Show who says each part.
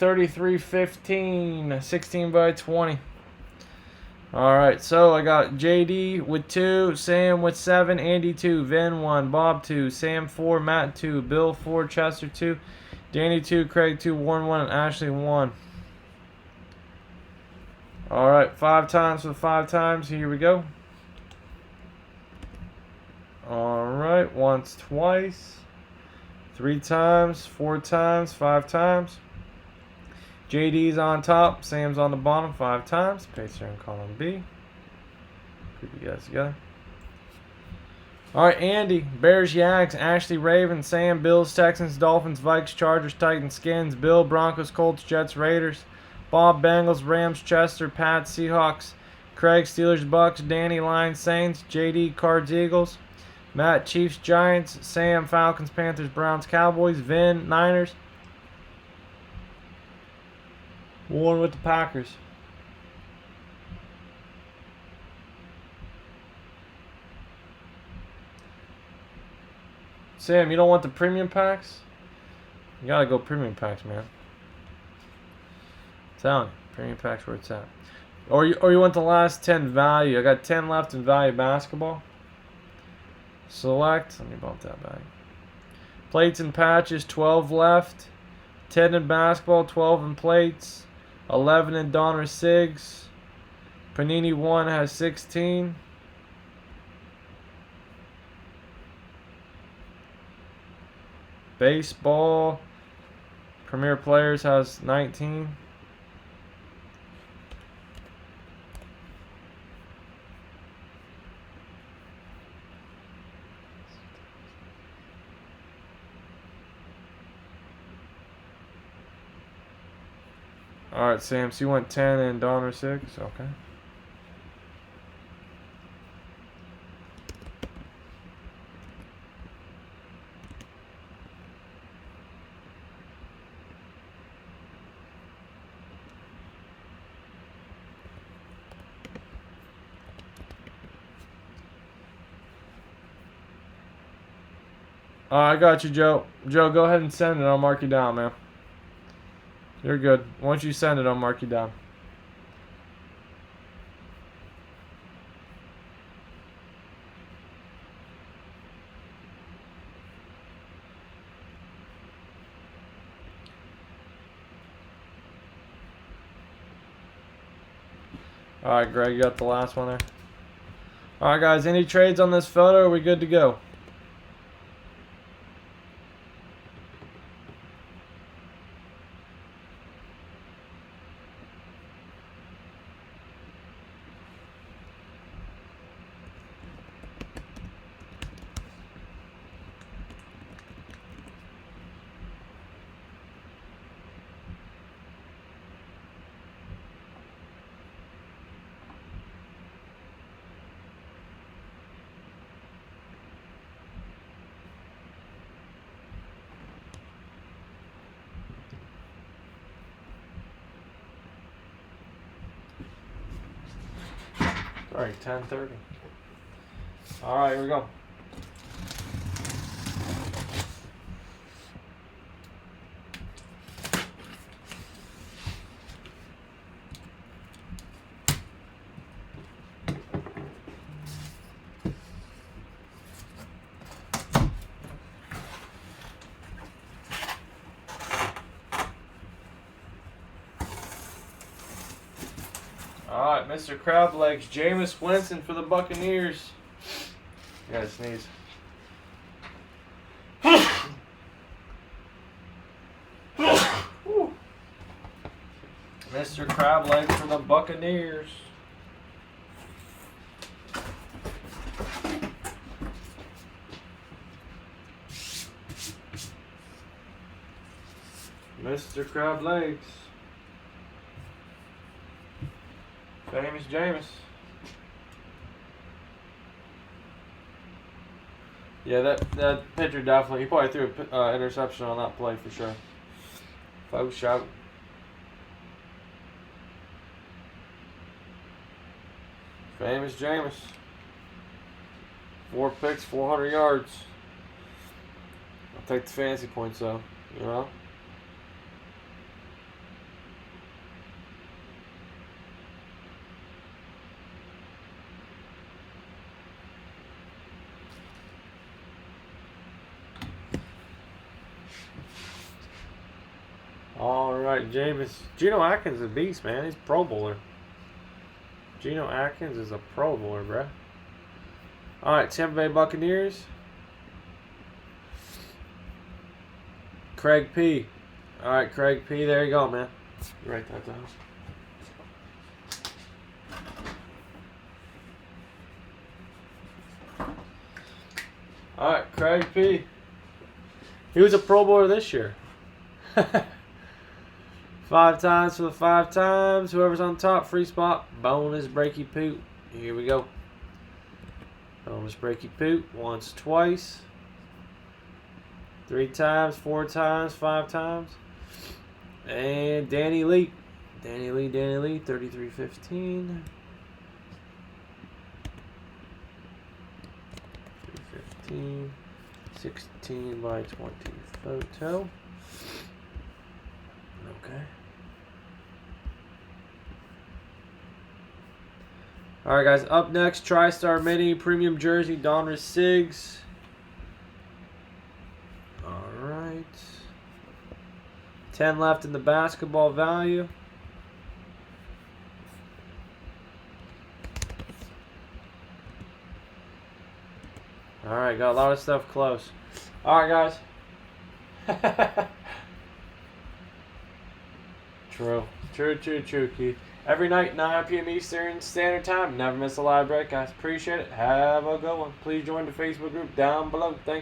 Speaker 1: 33-15, 16 by 20. Alright, so I got JD with 2, Sam with 7, Andy 2, Vin 1, Bob 2, Sam 4, Matt 2, Bill 4, Chester 2, Danny 2, Craig 2, Warren 1, and Ashley 1. Alright, 5 times for the 5 times. Here we go. Alright, once, twice, 3 times, 4 times, 5 times. JD's on top, Sam's on the bottom 5 times. Paste here in column B. Put you guys together. Alright, Andy, Bears, Yags, Ashley, Ravens, Sam, Bills, Texans, Dolphins, Vikes, Chargers, Titans, Skins, Bill, Broncos, Colts, Jets, Raiders, Bob, Bengals, Rams, Chester, Pat, Seahawks, Craig, Steelers, Bucks, Danny, Lions, Saints, JD, Cards, Eagles, Matt, Chiefs, Giants, Sam, Falcons, Panthers, Browns, Cowboys, Vin, Niners, Warren with the Packers. Sam, you don't want the premium packs? You gotta go premium packs, man. I'm telling you, premium packs where it's at. Or you want the last 10 value. I got 10 left in value basketball. Select. Let me bump that back. Plates and patches, 12 left. 10 in basketball, 12 in plates. 11 in Donner Sigs. Panini 1 has 16. Baseball. Premier Players has 19. Alright, Sam, so you want 10 and Donner 6? Okay. I got you, Joe. Joe, go ahead and send it. I'll mark you down, man. You're good. Once you send it, I'll mark you down. Alright, Greg, you got the last one there. Alright, guys, any trades on this photo? Are we good to go? Sorry, 10:30. Alright, here we go. Alright, Mr. Crab Legs, Jameis Winston for the Buccaneers. You gotta sneeze. Mr. Crab Legs for the Buccaneers. Mr. Crab Legs. Famous Jameis. Yeah, that pitcher definitely. He probably threw an interception on that play for sure. Faux shout. Famous Jameis. 4 picks, 400 yards. I'll take the fantasy points though, you know. All right, James. Geno Atkins is a beast, man. He's a Pro Bowler. Geno Atkins is a Pro Bowler, bruh. All right, Tampa Bay Buccaneers. Craig P. All right, Craig P. There you go, man. Write that down. All right, Craig P. He was a Pro Bowler this year. 5 times for the 5 times. Whoever's on top, free spot. Bonus breaky poot. Here we go. Bonus breaky poot. Once, twice. 3 times, 4 times, 5 times. And Danny Lee. Danny Lee, 3315. 315. 16 by 20 photo. Okay. Alright, guys. Up next, TriStar Mini Premium Jersey, Donruss Siggs. Alright. 10 left in the basketball value. Alright, got a lot of stuff close. Alright, guys. True, Keith. Every night, 9 p.m. Eastern Standard Time. Never miss a live break, guys. Appreciate it. Have a good one. Please join the Facebook group down below. Thank you.